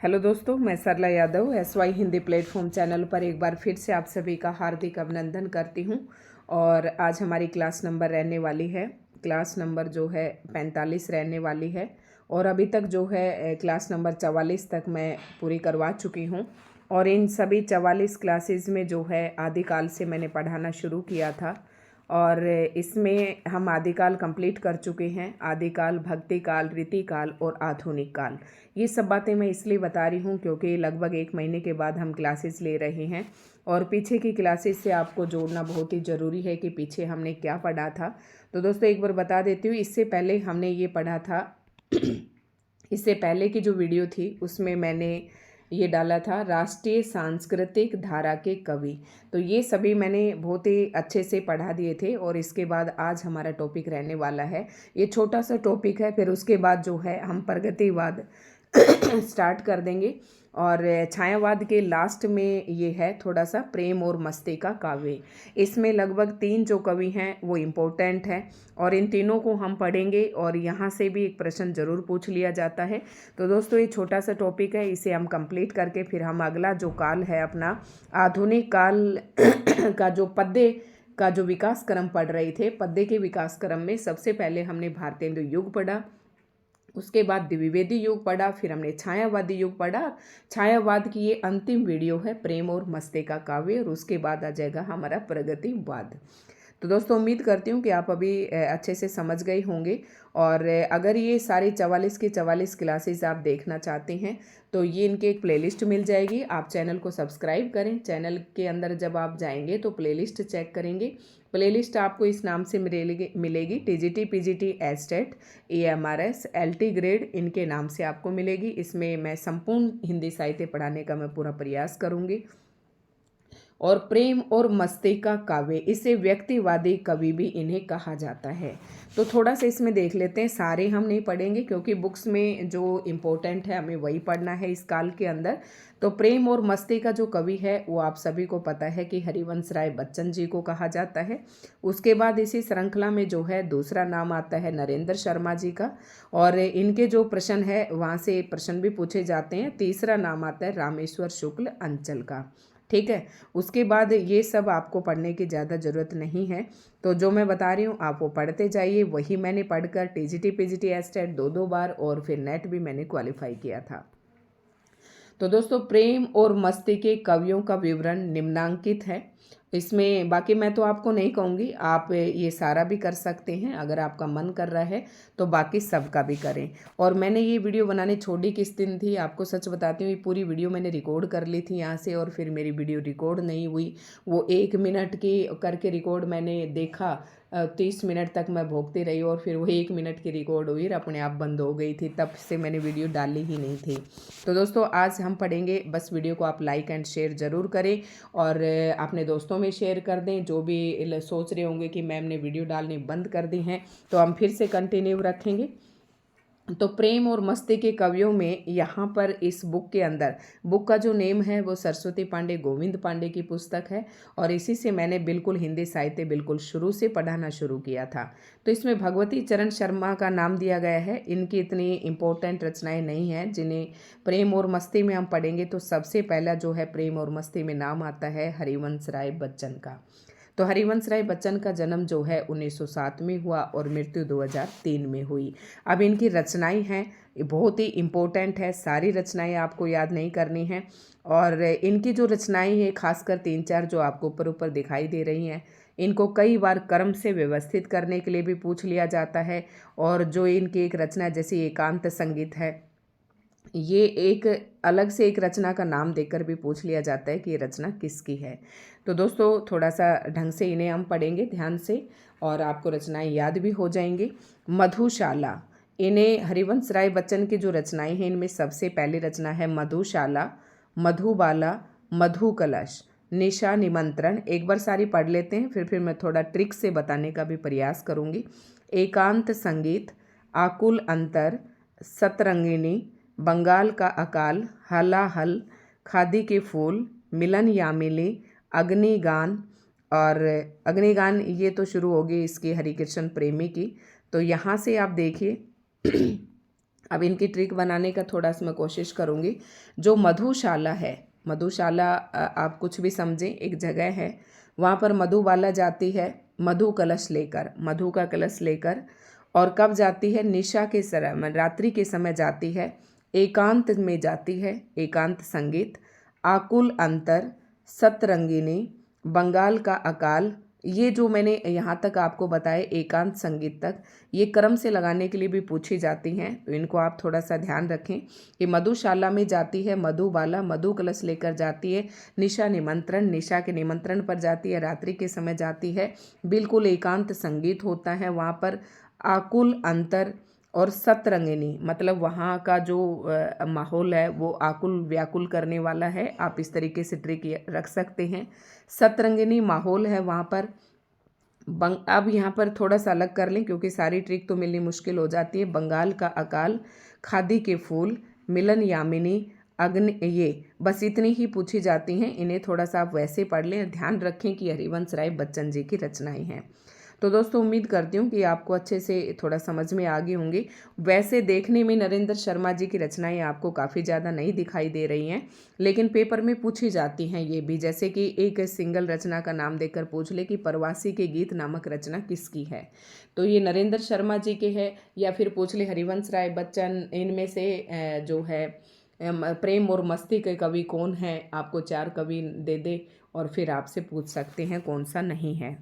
Hello दोस्तों, मैं Sarla Yadav SY Hindi platform channel पर एक बार फिर से आप सभी का हार्दिक अभिनंदन करती हूं। और आज हमारी क्लास नंबर रहने वाली है, क्लास नंबर जो है 45 रहने वाली है। और अभी तक जो है क्लास नंबर 44 तक मैं पूरी करवा चुकी हूं। और इन सभी 44 क्लासेस में जो है आदिकाल से मैंने पढ़ाना शुरू किया था और इसमें हम आदिकाल कंप्लीट कर चुके हैं। आदिकाल, भक्तिकाल, रीतिकाल और आधुनिक काल, ये सब बातें मैं इसलिए बता रही हूँ क्योंकि लगभग 1 महीने के बाद हम क्लासेस ले रहे हैं और पीछे की क्लासेस से आपको जोड़ना बहुत ही ज़रूरी है कि पीछे हमने क्या पढ़ा था। तो दोस्तों एक बार बता देती हूँ, इससे पहले हमने ये पढ़ा था इससे पहले की जो वीडियो थी उसमें मैंने ये डाला था राष्ट्रीय सांस्कृतिक धारा के कवि। तो ये सभी मैंने बहुत ही अच्छे से पढ़ा दिए थे और इसके बाद आज हमारा टॉपिक रहने वाला है, ये छोटा सा टॉपिक है, फिर उसके बाद जो है हम प्रगतिवाद स्टार्ट कर देंगे। और छायावाद के लास्ट में ये है थोड़ा सा प्रेम और मस्ती का काव्य। इसमें लगभग 3 जो कवि हैं वो इम्पोर्टेंट हैं और इन तीनों को हम पढ़ेंगे और यहाँ से भी एक प्रश्न ज़रूर पूछ लिया जाता है। तो दोस्तों ये छोटा सा टॉपिक है, इसे हम कंप्लीट करके फिर हम अगला जो काल है अपना आधुनिक काल का जो पद्य का जो विकास क्रम पढ़ रहे थे, पद्य के विकास क्रम में सबसे पहले हमने भारतेंदु युग पढ़ा, उसके बाद द्विवेदी युग पढ़ा, फिर हमने छायावादी युग पढ़ा। छायावाद की ये अंतिम वीडियो है प्रेम और मस्ती का काव्य, और उसके बाद आ जाएगा हमारा प्रगतिवाद। तो दोस्तों उम्मीद करती हूँ कि आप अभी अच्छे से समझ गए होंगे। और अगर ये सारी 44 की 44 क्लासेस आप देखना चाहते हैं तो ये इनके एक प्लेलिस्ट मिल जाएगी। आप चैनल को सब्सक्राइब करें, चैनल के अंदर जब आप जाएंगे तो प्लेलिस्ट चेक करेंगे। प्लेलिस्ट आपको इस नाम से मिलेगी TGT PGT estate AMRS LT grade, इनके नाम से आपको मिलेगी। इसमें मैं संपूर्ण हिंदी साहित्य पढ़ाने का मैं पूरा प्रयास करूँगी। और प्रेम और मस्ती का काव्य, इसे व्यक्तिवादी कवि भी इन्हें कहा जाता है। तो थोड़ा सा इसमें देख लेते हैं, सारे हम नहीं पढ़ेंगे क्योंकि बुक्स में जो इम्पोर्टेंट है हमें वही पढ़ना है इस काल के अंदर। तो प्रेम और मस्ती का जो कवि है वो आप सभी को पता है कि हरिवंश राय बच्चन जी को कहा जाता है। उसके बाद इसी श्रृंखला में जो है दूसरा नाम आता है नरेंद्र शर्मा जी का, और इनके जो प्रश्न है वहाँ से प्रश्न भी पूछे जाते हैं। तीसरा नाम आता है रामेश्वर शुक्ल अंचल का। ठीक है, उसके बाद ये सब आपको पढ़ने की ज़्यादा ज़रूरत नहीं है। तो जो मैं बता रही हूँ आप वो पढ़ते जाइए, वही मैंने पढ़कर TGT PGT एस्टेट 2 बार और फिर नेट भी मैंने क्वालिफाई किया था। तो दोस्तों प्रेम और मस्ती के कवियों का विवरण निम्नांकित है। इसमें बाकी मैं तो आपको नहीं कहूँगी, आप ये सारा भी कर सकते हैं, अगर आपका मन कर रहा है तो बाकी सब का भी करें। और मैंने ये वीडियो बनाने छोड़ी किस दिन थी, आपको सच बताती हूँ, ये पूरी वीडियो मैंने रिकॉर्ड कर ली थी यहाँ से और फिर मेरी वीडियो रिकॉर्ड नहीं हुई। वो 1 मिनट की करके रिकॉर्ड मैंने देखा, 30 मिनट तक मैं भोगती रही और फिर वो 1 मिनट की रिकॉर्ड हुई और अपने आप बंद हो गई थी, तब से मैंने वीडियो डाली ही नहीं थी। तो दोस्तों आज हम पढ़ेंगे, बस वीडियो को आप लाइक एंड शेयर ज़रूर करें और अपने दोस्तों में शेयर कर दें। जो भी सोच रहे होंगे कि मैम ने वीडियो डालनी बंद कर दी हैं तो हम फिर से कंटिन्यू रखेंगे। तो प्रेम और मस्ती के कवियों में यहाँ पर इस बुक के अंदर, बुक का जो नेम है वो सरस्वती पांडे गोविंद पांडे की पुस्तक है और इसी से मैंने बिल्कुल हिंदी साहित्य बिल्कुल शुरू से पढ़ाना शुरू किया था। तो इसमें भगवती चरण शर्मा का नाम दिया गया है। इनकी इतनी इम्पोर्टेंट रचनाएं नहीं हैं जिन्हें प्रेम और मस्ती में हम पढ़ेंगे। तो सबसे पहला जो है प्रेम और मस्ती में नाम आता है हरिवंश राय बच्चन का। तो हरिवंश राय बच्चन का जन्म जो है 1907 में हुआ और मृत्यु 2003 में हुई। अब इनकी रचनाएं हैं, बहुत ही इम्पोर्टेंट है, सारी रचनाएं आपको याद नहीं करनी हैं। और इनकी जो रचनाएं हैं खासकर 3-4 जो आपको ऊपर ऊपर दिखाई दे रही हैं, इनको कई बार क्रम से व्यवस्थित करने के लिए भी पूछ लिया जाता है। और जो इनकी एक रचना जैसे एकांत संगीत है, ये एक अलग से एक रचना का नाम देकर भी पूछ लिया जाता है कि ये रचना किसकी है। तो दोस्तों थोड़ा सा ढंग से इन्हें हम पढ़ेंगे ध्यान से और आपको रचनाएं याद भी हो जाएंगी। मधुशाला, इन्हें हरिवंश राय बच्चन की जो रचनाएं हैं इनमें सबसे पहली रचना है मधुशाला, मधुबाला, मधु कलश, निशा निमंत्रण। एक बार सारी पढ़ लेते हैं, फिर मैं थोड़ा ट्रिक से बताने का भी प्रयास करूँगी। एकांत संगीत, आकुल अंतर, सतरंगिणी, बंगाल का अकाल, हलाहल, खादी के फूल, मिलन यामिनी, अग्निगान। और अग्निगान ये तो शुरू होगी इसकी हरिकृष्ण प्रेमी की। तो यहाँ से आप देखिए अब इनकी ट्रिक बनाने का थोड़ा सा मैं कोशिश करूँगी। जो मधुशाला है, मधुशाला आप कुछ भी समझें, एक जगह है, वहाँ पर मधुबाला जाती है मधु कलश लेकर, मधु का कलश लेकर। और कब जाती है? निशा के समय, रात्रि के समय जाती है, एकांत में जाती है, एकांत संगीत, आकुल अंतर, सतरंगिनी, बंगाल का अकाल। ये जो मैंने यहाँ तक आपको बताए एकांत संगीत तक, ये क्रम से लगाने के लिए भी पूछी जाती हैं, तो इनको आप थोड़ा सा ध्यान रखें कि मधुशाला में जाती है मधुबाला, मधु कलश लेकर जाती है, निशा निमंत्रण, निशा के निमंत्रण पर जाती है, रात्रि के समय जाती है, बिल्कुल एकांत संगीत होता है वहाँ पर, आकुल अंतर और सतरंगिनी, मतलब वहाँ का जो माहौल है वो आकुल व्याकुल करने वाला है। आप इस तरीके से ट्रिक रख सकते हैं। सतरंगिनी माहौल है वहाँ पर। अब यहाँ पर थोड़ा सा अलग कर लें क्योंकि सारी ट्रिक तो मिलनी मुश्किल हो जाती है। बंगाल का अकाल, खादी के फूल, मिलन यामिनी, अग्नि, ये बस इतनी ही पूछी जाती हैं। इन्हें थोड़ा सा आप वैसे पढ़ लें। ध्यान रखें कि हरिवंश राय बच्चन जी की रचनाएं हैं। तो दोस्तों उम्मीद करती हूँ कि आपको अच्छे से थोड़ा समझ में आ गई होंगी। वैसे देखने में नरेंद्र शर्मा जी की रचनाएं आपको काफ़ी ज़्यादा नहीं दिखाई दे रही हैं, लेकिन पेपर में पूछी जाती हैं ये भी। जैसे कि एक सिंगल रचना का नाम देकर पूछ ले कि प्रवासी के गीत नामक रचना किसकी है, तो ये नरेंद्र शर्मा जी के है। या फिर पूछ ले हरिवंश राय बच्चन, इनमें से जो है प्रेम और मस्ती के कवि कौन हैं, आपको 4 कवि दे दे और फिर आपसे पूछ सकते हैं कौन सा नहीं है।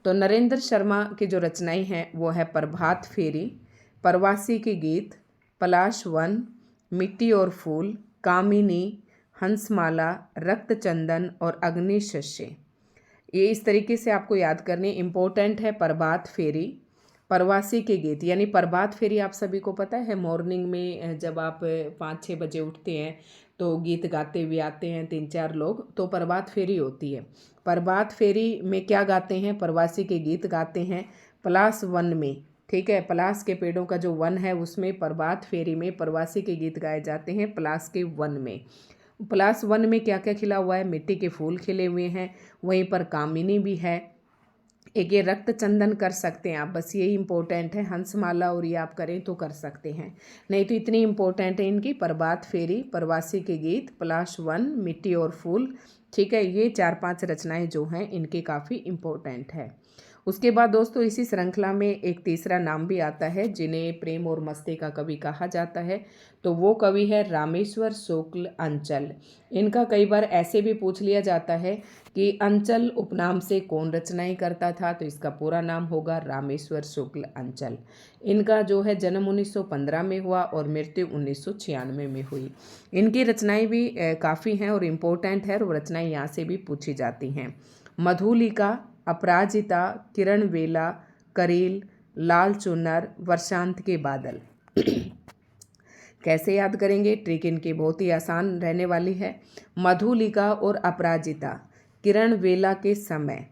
तो नरेंद्र शर्मा की जो रचनाएं हैं वो है प्रभात फेरी, प्रवासी के गीत, पलाश वन, मिट्टी और फूल, कामिनी, हंसमाला, रक्त चंदन और अग्निशस्य। ये इस तरीके से आपको याद करनी इम्पोर्टेंट है। प्रभात फेरी, प्रवासी के गीत, यानी प्रभात फेरी आप सभी को पता है, मॉर्निंग में जब आप 5-6 बजे उठते हैं तो गीत गाते हुए आते हैं 3-4 लोग, तो प्रभात फेरी होती है। प्रभात फेरी में क्या गाते हैं? प्रवासी के गीत गाते हैं पलाश वन में, ठीक है। पलाश के पेड़ों का जो वन है उसमें प्रभात फेरी में प्रवासी के गीत गाए जाते हैं पलाश के वन में। पलाश वन में क्या क्या खिला हुआ है? मिट्टी के फूल खिले हुए हैं, वहीं पर कामिनी भी है, एक ये रक्त चंदन कर सकते हैं आप, बस यही इंपॉर्टेंट है। हंसमाला और ये आप करें तो कर सकते हैं, नहीं तो इतनी इंपॉर्टेंट है इनकी प्रभात फेरी, प्रवासी के गीत, पलाश वन, मिट्टी और फूल, ठीक है। ये 4-5 रचनाएं जो हैं इनकी काफ़ी इम्पोर्टेंट है। उसके बाद दोस्तों इसी श्रृंखला में एक तीसरा नाम भी आता है जिन्हें प्रेम और मस्ती का कवि कहा जाता है, तो वो कवि है रामेश्वर शुक्ल अंचल। इनका कई बार ऐसे भी पूछ लिया जाता है कि अंचल उपनाम से कौन रचनाएं करता था, तो इसका पूरा नाम होगा रामेश्वर शुक्ल अंचल। इनका जो है जन्म 1915 में हुआ और मृत्यु 1996 में हुई। इनकी रचनाएं भी काफ़ी हैं और इम्पोर्टेंट है, और रचनाएं यहाँ से भी पूछी जाती हैं। मधुलिका, अपराजिता, किरण वेला, करील, लाल चुनर, वर्षांत के बादल। कैसे याद करेंगे? ट्रिक इनकी बहुत ही आसान रहने वाली है। मधुलिका और अपराजिता, किरण वेला के समय,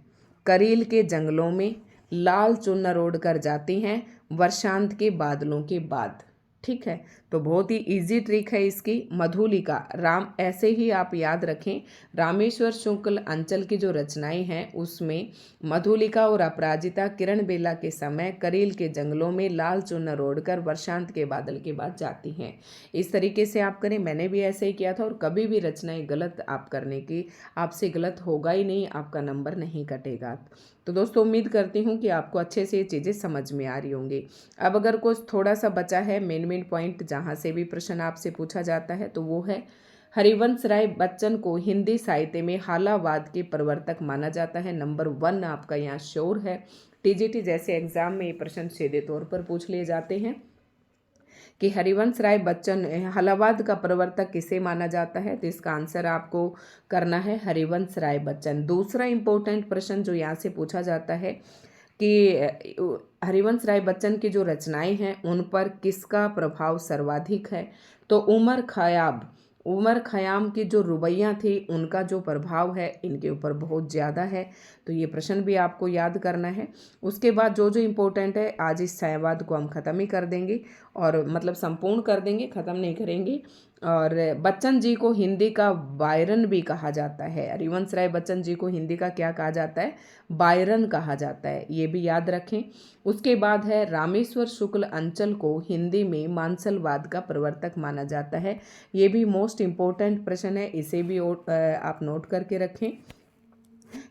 करील के जंगलों में, लाल चुनर ओढ़ कर जाती हैं वर्षांत के बादलों के बाद, ठीक है। तो बहुत ही इजी ट्रिक है इसकी। मधुलिका, राम, ऐसे ही आप याद रखें, रामेश्वर शुक्ल अंचल की जो रचनाएं हैं उसमें मधुलिका और अपराजिता किरण बेला के समय, करील के जंगलों में, लाल चुनर ओढ़कर वर्षांत के बादल के बाद जाती हैं। इस तरीके से आप करें, मैंने भी ऐसे ही किया था। और कभी भी रचनाएं गलत आप करने की, आपसे गलत होगा ही नहीं, आपका नंबर नहीं कटेगा। तो दोस्तों उम्मीद करती हूँ कि आपको अच्छे से ये चीज़ें समझ में आ रही होंगी। अब अगर कुछ थोड़ा सा बचा है मेन पॉइंट जहाँ से भी प्रश्न आपसे पूछा जाता है, तो वो है हरिवंश राय बच्चन को हिंदी साहित्य में हालावाद के प्रवर्तक माना जाता है। नंबर 1 आपका यहाँ श्योर है। टीजीटी जैसे एग्जाम में ये प्रश्न सीधे तौर पर पूछ लिए जाते हैं कि हरिवंश राय बच्चन हालावाद का प्रवर्तक किसे माना जाता है, तो इसका आंसर आपको करना है हरिवंश राय बच्चन। दूसरा इंपॉर्टेंट प्रश्न जो यहाँ से पूछा जाता है कि हरिवंश राय बच्चन की जो रचनाएं हैं उन पर किसका प्रभाव सर्वाधिक है, तो उमर खयाब उमर खयाम की जो रुबैयाँ थी उनका जो प्रभाव है इनके ऊपर बहुत ज़्यादा है। तो ये प्रश्न भी आपको याद करना है। उसके बाद जो जो इम्पोर्टेंट है आज इस छायावाद को हम ख़त्म ही कर देंगे, और मतलब संपूर्ण कर देंगे, ख़त्म नहीं करेंगे। और बच्चन जी को हिंदी का बायरन भी कहा जाता है। हरिवंश राय बच्चन जी को हिंदी का क्या कहा जाता है? बायरन कहा जाता है, ये भी याद रखें। उसके बाद है रामेश्वर शुक्ल अंचल को हिंदी में मानसलवाद का प्रवर्तक माना जाता है। ये भी मोस्ट इम्पोर्टेंट प्रश्न है, इसे भी आप नोट करके रखें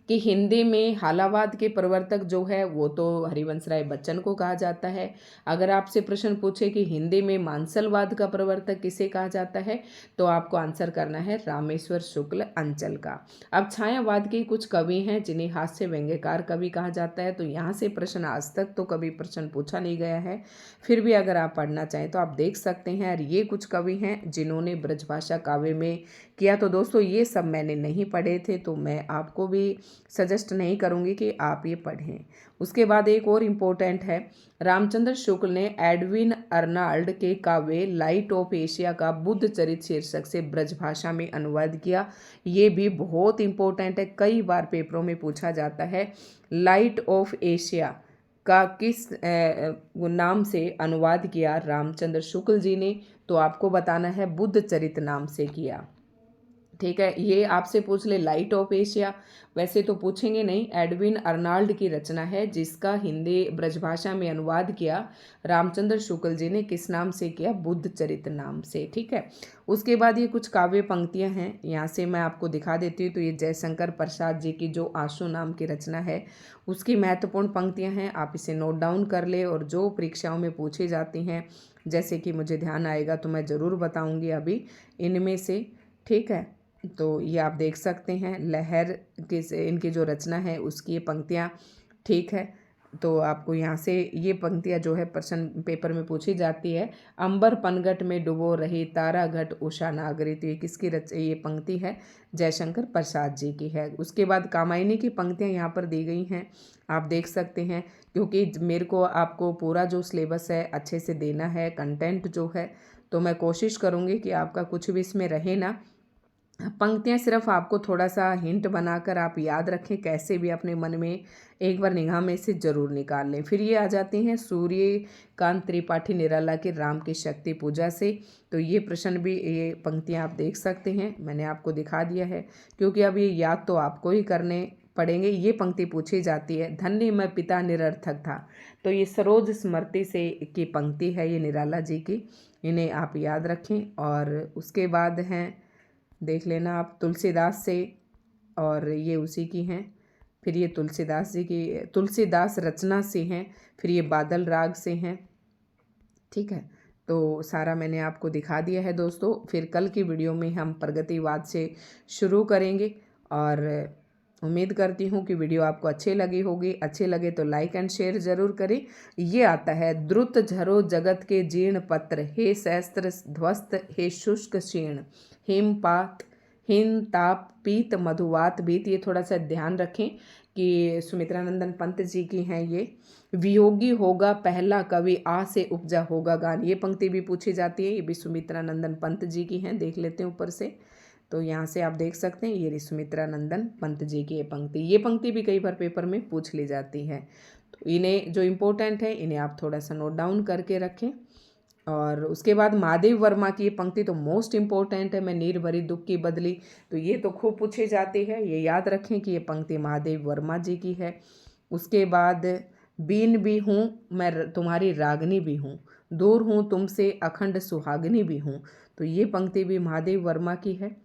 कि हिंदी में हालावाद के प्रवर्तक जो है वो तो हरिवंश राय बच्चन को कहा जाता है। अगर आपसे प्रश्न पूछे कि हिंदी में मानसलवाद का प्रवर्तक किसे कहा जाता है, तो आपको आंसर करना है रामेश्वर शुक्ल अंचल का। अब छायावाद के कुछ कवि हैं जिन्हें हास्य व्यंग्यकार कवि कहा जाता है। तो यहाँ से प्रश्न आज तक तो कभी प्रश्न पूछा नहीं गया है, फिर भी अगर आप पढ़ना चाहें तो आप देख सकते हैं। और ये कुछ कवि हैं जिन्होंने ब्रजभाषा काव्य में किया। तो दोस्तों ये सब मैंने नहीं पढ़े थे, तो मैं आपको भी सजेस्ट नहीं करूँगी कि आप ये पढ़ें। उसके बाद एक और इम्पोर्टेंट है, रामचंद्र शुक्ल ने एडविन अर्नाल्ड के काव्य लाइट ऑफ एशिया का बुद्ध चरित शीर्षक से ब्रजभाषा में अनुवाद किया। ये भी बहुत इम्पोर्टेंट है, कई बार पेपरों में पूछा जाता है। लाइट ऑफ एशिया का किस नाम से अनुवाद किया रामचंद्र शुक्ल जी ने? तो आपको बताना है बुद्ध चरित नाम से किया। ठीक है, ये आपसे पूछ ले लाइट ऑफ एशिया, वैसे तो पूछेंगे नहीं। एडविन अर्नाल्ड की रचना है जिसका हिंदी ब्रजभाषा में अनुवाद किया रामचंद्र शुक्ल जी ने, किस नाम से किया? बुद्ध चरित नाम से। ठीक है, उसके बाद ये कुछ काव्य पंक्तियां हैं, यहाँ से मैं आपको दिखा देती हूँ। तो ये जयशंकर प्रसाद जी की जो आंसू नाम की रचना है उसकी महत्वपूर्ण पंक्तियां हैं, आप इसे नोट डाउन कर ले। और जो परीक्षाओं में पूछी जाती हैं, जैसे कि मुझे ध्यान आएगा तो मैं ज़रूर बताऊँगी अभी इनमें से। ठीक है, तो ये आप देख सकते हैं लहर के से इनकी जो रचना है उसकी ये पंक्तियाँ। ठीक है, तो आपको यहाँ से ये पंक्तियाँ जो है प्रश्न पेपर में पूछी जाती है। अंबर पनघट में डुबो रही तारा घट उषा नागरी, तो ये किसकी ये पंक्ति है? जयशंकर प्रसाद जी की है। उसके बाद कामायनी की पंक्तियाँ यहाँ पर दी गई हैं, आप देख सकते हैं। क्योंकि मेरे को आपको पूरा जो सिलेबस है अच्छे से देना है, कंटेंट जो है, तो मैं कोशिश करूँगी कि आपका कुछ भी इसमें रहे ना। पंक्तियाँ सिर्फ आपको थोड़ा सा हिंट बनाकर आप याद रखें, कैसे भी अपने मन में एक बार निगाह में से ज़रूर निकाल लें। फिर ये आ जाती हैं सूर्यकांत त्रिपाठी निराला के राम की शक्ति पूजा से। तो ये प्रश्न भी, ये पंक्तियाँ आप देख सकते हैं, मैंने आपको दिखा दिया है। क्योंकि अब ये याद तो आपको ही करने पड़ेंगे। ये पंक्ति पूछी जाती है, धन्य मैं पिता निरर्थक था। तो ये सरोज स्मृति से की पंक्ति है, ये निराला जी की, इन्हें आप याद रखें। और उसके बाद हैं, देख लेना आप, तुलसीदास से, और ये उसी की हैं। फिर ये तुलसीदास जी की तुलसीदास रचना से हैं। फिर ये बादल राग से हैं। ठीक है, तो सारा मैंने आपको दिखा दिया है दोस्तों। फिर कल की वीडियो में हम प्रगतिवाद से शुरू करेंगे, और उम्मीद करती हूँ कि वीडियो आपको अच्छी लगी होगी। अच्छे लगे तो लाइक एंड शेयर जरूर करें। ये आता है, द्रुत झरो जगत के जीर्ण पत्र, हे सहस्त्र ध्वस्त, हे शुष्क शीर्ण, हिमपात हिम ताप पीत मधुवात बीत। ये थोड़ा सा ध्यान रखें कि सुमित्रानंदन पंत जी की हैं ये। वियोगी होगा पहला कवि, आ से उपजा होगा गान, ये पंक्ति भी पूछी जाती है, ये भी सुमित्रानंदन पंत जी की हैं। देख लेते हैं ऊपर से, तो यहाँ से आप देख सकते हैं ये सुमित्रानंदन पंत जी की ये पंक्ति भी कई बार पेपर में पूछ ली जाती है। तो इन्हें जो इम्पोर्टेंट है इन्हें आप थोड़ा सा नोट डाउन करके रखें। और उसके बाद महादेव वर्मा की ये पंक्ति तो मोस्ट इम्पोर्टेंट है, मैं नीर भरी दुख की बदली, तो ये तो खूब पूछी जाती है, ये याद रखें कि ये पंक्ति महादेव वर्मा जी की है। उसके बाद बीन भी हूँ मैं तुम्हारी रागनी भी हूँ, दूर हूँ तुमसे अखंड सुहागनी भी हूँ, तो ये पंक्ति भी महादेव वर्मा की है।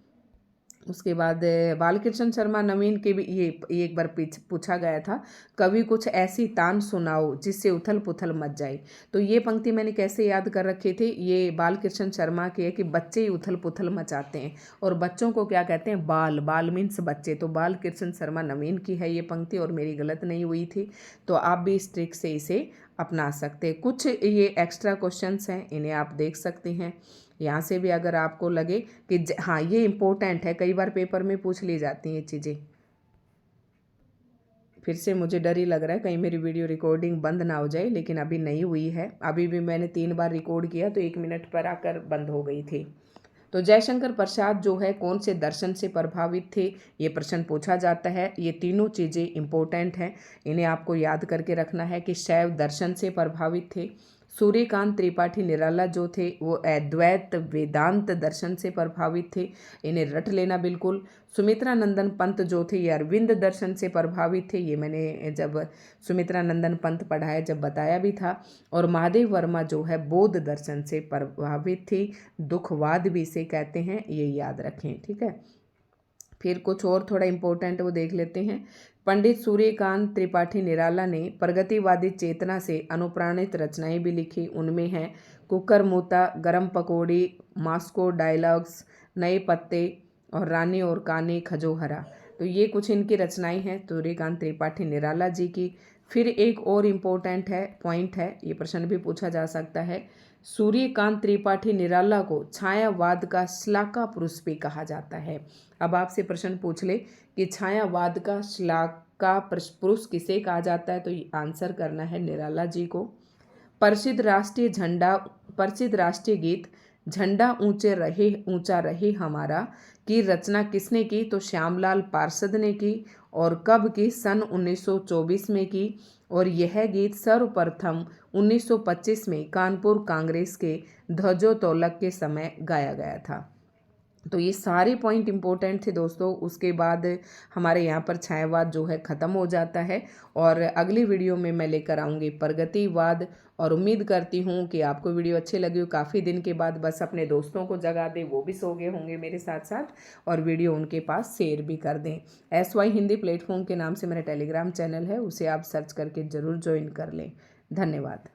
उसके बाद बालकृष्ण शर्मा नवीन के भी ये एक बार पूछा गया था, कभी कुछ ऐसी तान सुनाओ जिससे उथल पुथल मच जाए। तो ये पंक्ति मैंने कैसे याद कर रखी थी, ये बालकृष्ण शर्मा की है कि बच्चे ही उथल पुथल मचाते हैं, और बच्चों को क्या कहते हैं? बाल। बाल मीन्स बच्चे। तो बालकृष्ण शर्मा नवीन की है ये पंक्ति, और मेरी गलत नहीं हुई थी। तो आप भी इस ट्रिक से इसे अपना सकते हैं। कुछ ये एक्स्ट्रा क्वेश्चंस हैं, इन्हें आप देख सकते हैं। यहाँ से भी अगर आपको लगे कि हाँ ये इम्पोर्टेंट है, कई बार पेपर में पूछ ली जाती हैं ये चीज़ें। फिर से मुझे डर ही लग रहा है कहीं मेरी वीडियो रिकॉर्डिंग बंद ना हो जाए, लेकिन अभी नहीं हुई है। अभी भी मैंने 3 बार रिकॉर्ड किया तो 1 मिनट पर आकर बंद हो गई थी। तो जयशंकर प्रसाद जो है कौन से दर्शन से प्रभावित थे, ये प्रश्न पूछा जाता है। ये तीनों चीज़ें इंपॉर्टेंट हैं, इन्हें आपको याद करके रखना है कि शैव दर्शन से प्रभावित थे। सूर्यकांत त्रिपाठी निराला जो थे वो अद्वैत वेदांत दर्शन से प्रभावित थे, इन्हें रट लेना बिल्कुल। सुमित्रा नंदन पंत जो थे ये अरविंद दर्शन से प्रभावित थे, ये मैंने जब सुमित्रा नंदन पंत पढ़ाया जब बताया भी था। और महादेव वर्मा जो है बौद्ध दर्शन से प्रभावित थी, दुखवाद भी इसे कहते हैं, ये याद रखें, ठीक है। फिर कुछ और थोड़ा इम्पोर्टेंट वो देख लेते हैं। पंडित सूर्यकांत त्रिपाठी निराला ने प्रगतिवादी चेतना से अनुप्राणित रचनाएं भी लिखी। उनमें हैं कुकर मूता, गरम पकौड़ी, मास्को डायलॉग्स, नए पत्ते और रानी और कानी खजोहरा। तो ये कुछ इनकी रचनाएं हैं सूर्यकांत त्रिपाठी निराला जी की। फिर एक और इम्पोर्टेंट है पॉइंट है, ये प्रश्न भी पूछा जा सकता है। सूर्यकांत त्रिपाठी निराला को छायावाद का श्लाघा पुरुष भी कहा जाता है। अब आपसे प्रश्न पूछ ले कि छायावाद का श्लाघा पुरुष किसे कहा जाता है, तो ये आंसर करना है निराला जी को। प्रसिद्ध राष्ट्रीय गीत झंडा ऊंचा रहे हमारा की रचना किसने की, तो श्यामलाल पार्षद ने की। और कब की, सन 1924 में की। और यह गीत सर्वप्रथम 1925 में कानपुर कांग्रेस के ध्वजोत्तोलक के समय गाया गया था। तो ये सारे पॉइंट इंपॉर्टेंट थे दोस्तों। उसके बाद हमारे यहाँ पर छायावाद जो है ख़त्म हो जाता है और अगली वीडियो में मैं लेकर आऊँगी प्रगतिवाद। और उम्मीद करती हूँ कि आपको वीडियो अच्छी लगी हो। काफ़ी दिन के बाद बस अपने दोस्तों को जगा दें, वो भी सो गए होंगे मेरे साथ साथ, और वीडियो उनके पास शेयर भी कर दें। SY हिंदी प्लेटफॉर्म के नाम से मेरा टेलीग्राम चैनल है, उसे आप सर्च करके ज़रूर ज्वाइन कर लें। धन्यवाद।